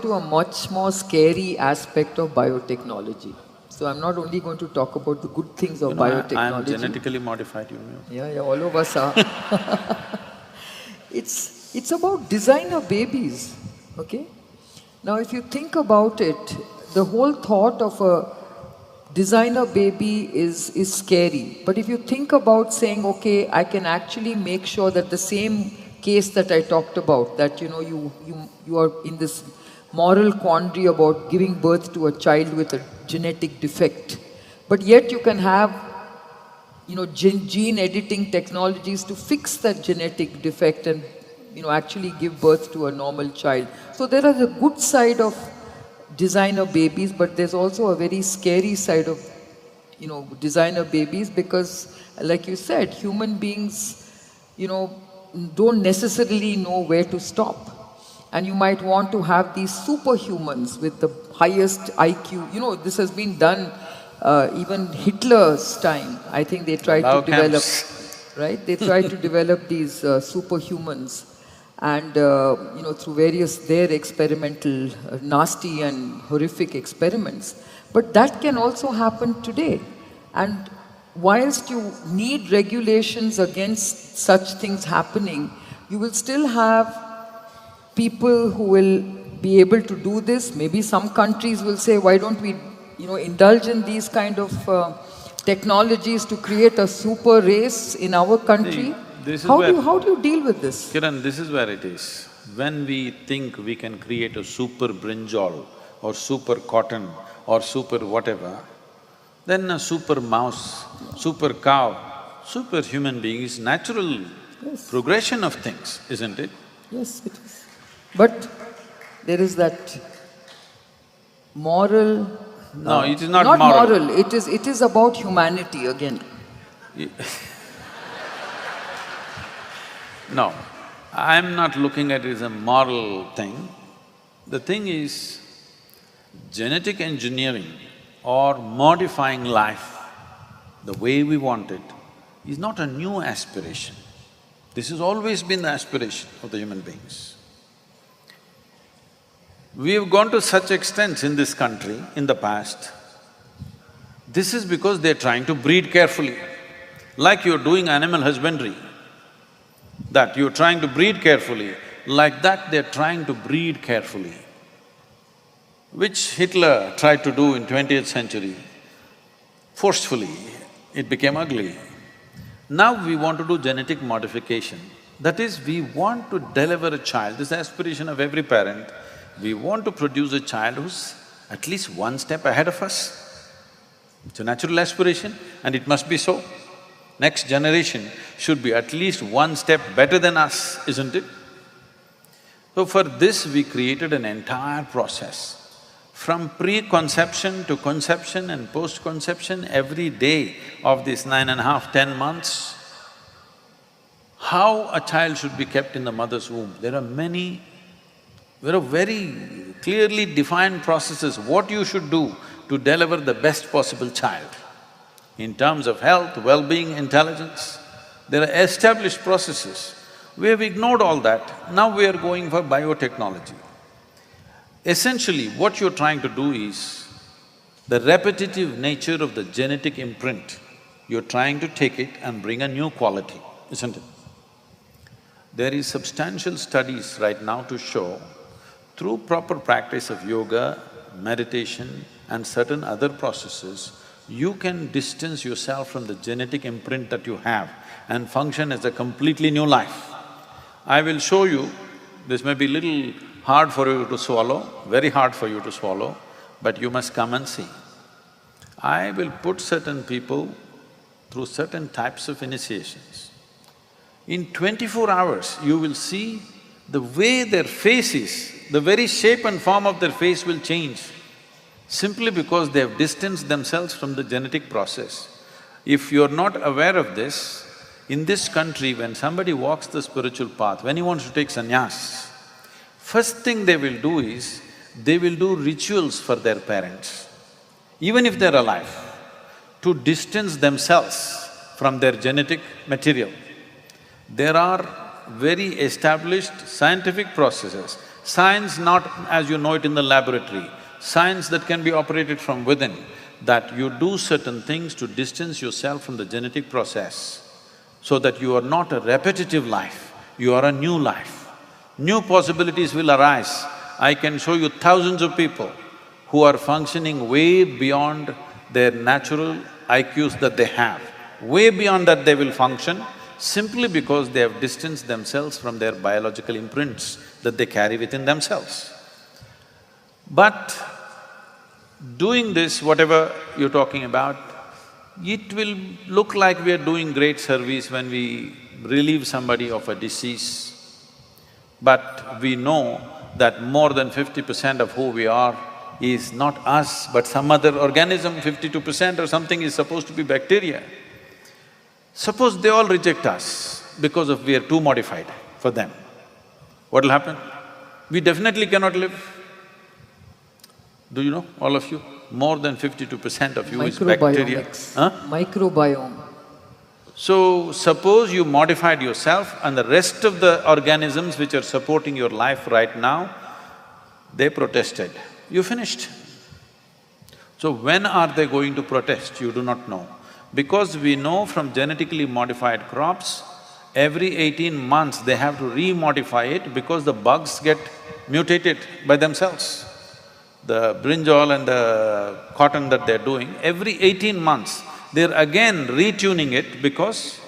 to a much more scary aspect of biotechnology. So I'm not only going to talk about the good things of I am biotechnology. genetically modified, you know. Yeah, all of us are. It's about designer babies, okay? Now, if you think about it, the whole thought of a designer baby is scary. But if you think about saying, okay, I can actually make sure that the same case that I talked about, that you are in this moral quandary about giving birth to a child with a genetic defect, but yet you can have gene editing technologies to fix that genetic defect and actually give birth to a normal child. So there is a good side of designer babies, but there's also a very scary side of designer babies, because like you said, human beings you know don't necessarily know where to stop. And you might want to have these superhumans with the highest IQ. This has been done even Hitler's time. I think they tried to develop, right? They tried to develop these superhumans, and through various their experimental, nasty and horrific experiments. But that can also happen today. And whilst you need regulations against such things happening, you will still have people who will be able to do this. Maybe some countries will say, why don't we indulge in these kind of technologies to create a super race in our country? How do you deal with this? Kiran, this is where it is. When we think we can create a super brinjal or super cotton or super whatever, then a super mouse, super cow, super human being is natural progression of things, isn't it? Yes, it is. But there is that moral… No, it is not moral. moral. Not moral, it is about humanity again. No, I'm not looking at it as a moral thing. The thing is, genetic engineering or modifying life the way we want it is not a new aspiration. This has always been the aspiration of the human beings. We've gone to such extents in this country in the past. This is because they're trying to breed carefully. Like you're doing animal husbandry, that you're trying to breed carefully, like that they're trying to breed carefully, which Hitler tried to do in 20th century. Forcefully, it became ugly. Now we want to do genetic modification. That is, we want to deliver a child, this is the aspiration of every parent. We want to produce a child who's at least one step ahead of us. It's a natural aspiration and it must be so. Next generation should be at least one step better than us, isn't it? So for this, we created an entire process. From pre-conception to conception and post-conception, every day of these 9.5, 10 months, how a child should be kept in the mother's womb. There are very clearly defined processes, what you should do to deliver the best possible child. In terms of health, well-being, intelligence, there are established processes. We have ignored all that, now we are going for biotechnology. Essentially, what you're trying to do is the repetitive nature of the genetic imprint. You're trying to take it and bring a new quality, isn't it? There is substantial studies right now to show through proper practice of yoga, meditation and certain other processes, you can distance yourself from the genetic imprint that you have and function as a completely new life. I will show you, this may be little hard for you to swallow, very hard for you to swallow, but you must come and see. I will put certain people through certain types of initiations. In 24 hours, you will see the way their face is, the very shape and form of their face will change, simply because they have distanced themselves from the genetic process. If you're not aware of this, in this country, when somebody walks the spiritual path, when he wants to take sannyas, first thing they will do is, they will do rituals for their parents, even if they're alive, to distance themselves from their genetic material. There are very established scientific processes Science not as you know it in the laboratory, science that can be operated from within, that you do certain things to distance yourself from the genetic process so that you are not a repetitive life, you are a new life. New possibilities will arise. I can show you thousands of people who are functioning way beyond their natural IQs that they have. Way beyond that they will function simply because they have distanced themselves from their biological imprints that they carry within themselves. But doing this, whatever you're talking about, it will look like we are doing great service when we relieve somebody of a disease. But we know that more than 50% of who we are is not us, but some other organism, 52% or something is supposed to be bacteria. Suppose they all reject us because of we are too modified for them. What will happen? We definitely cannot live. Do you know, all of you? More than 52% of you is bacteria. Huh? Microbiome. So, suppose you modified yourself and the rest of the organisms which are supporting your life right now, they protested. You finished. So when are they going to protest? You do not know. Because we know from genetically modified crops, every 18 months they have to re-modify it because the bugs get mutated by themselves. The brinjal and the cotton that they're doing, every 18 months, they're again retuning it because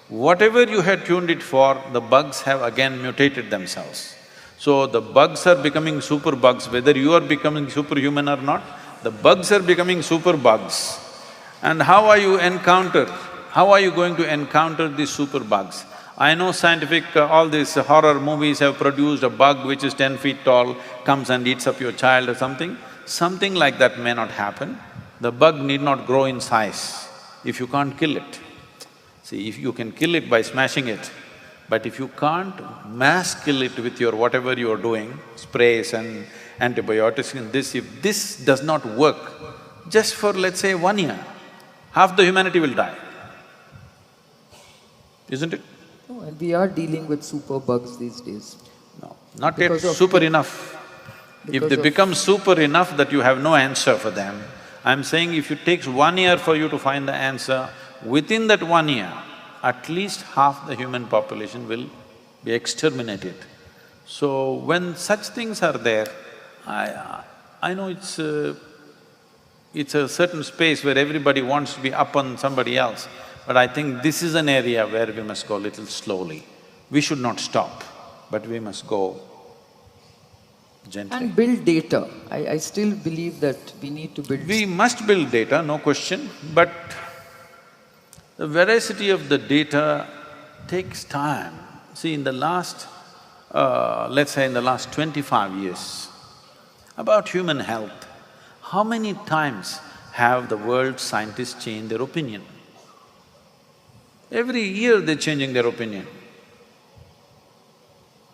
whatever you had tuned it for, the bugs have again mutated themselves. So the bugs are becoming super bugs, whether you are becoming superhuman or not, the bugs are becoming super bugs. And how are you going to encounter these super bugs? I know all these horror movies have produced a bug which is 10 feet tall, comes and eats up your child or something. Something like that may not happen. The bug need not grow in size if you can't kill it. See, if you can kill it by smashing it, but if you can't mass kill it with your whatever you're doing, sprays and antibiotics and this, if this does not work, just for let's say 1 year, half the humanity will die, isn't it? No, and we are dealing with super bugs these days. No, not yet super enough. If they become super enough that you have no answer for them, I'm saying if it takes 1 year for you to find the answer, within that 1 year, at least half the human population will be exterminated. So when such things are there, I know it's a certain space where everybody wants to be up on somebody else, but I think this is an area where we must go little slowly. We should not stop, but we must go gently. And build data. I still believe that we need to build… We must build data, no question, but the veracity of the data takes time. See, in the last, let's say in the last 25 years, about human health, how many times have the world's scientists changed their opinion? Every year they're changing their opinion.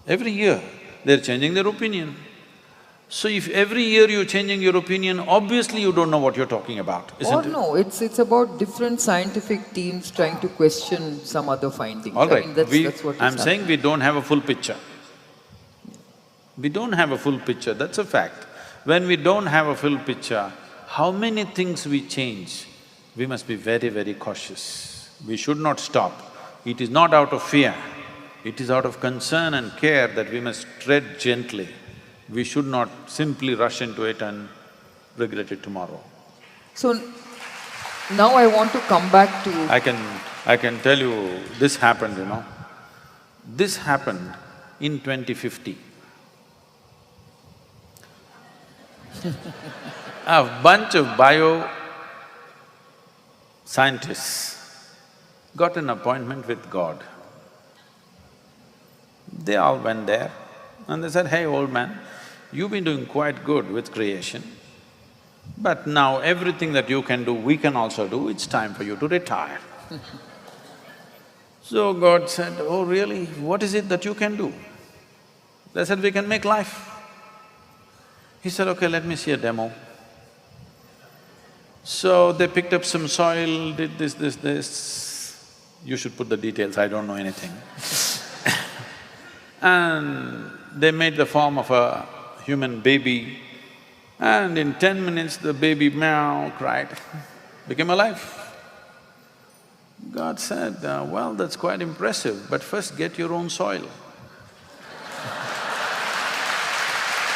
Every year they're changing their opinion. So if every year you're changing your opinion, obviously you don't know what you're talking about, isn't it? no, it's about different scientific teams trying to question some other findings. All right, I mean, that's what is I'm saying we don't have a full picture. We don't have a full picture, that's a fact. When we don't have a full picture, how many things we change, we must be very, very cautious. We should not stop. It is not out of fear, it is out of concern and care that we must tread gently. We should not simply rush into it and regret it tomorrow. So, now I want to come back to… I can tell you, this happened, you know. This happened in 2050. A bunch of bio-scientists got an appointment with God. They all went there and they said, "Hey, old man, you've been doing quite good with creation, but now everything that you can do, we can also do, it's time for you to retire." So God said, "Oh really? What is it that you can do?" They said, "We can make life." He said, "Okay, let me see a demo." So they picked up some soil, did this. You should put the details, I don't know anything. And they made the form of a human baby, and in 10 minutes the baby meow cried, became alive. God said, well, that's quite impressive, but first get your own soil.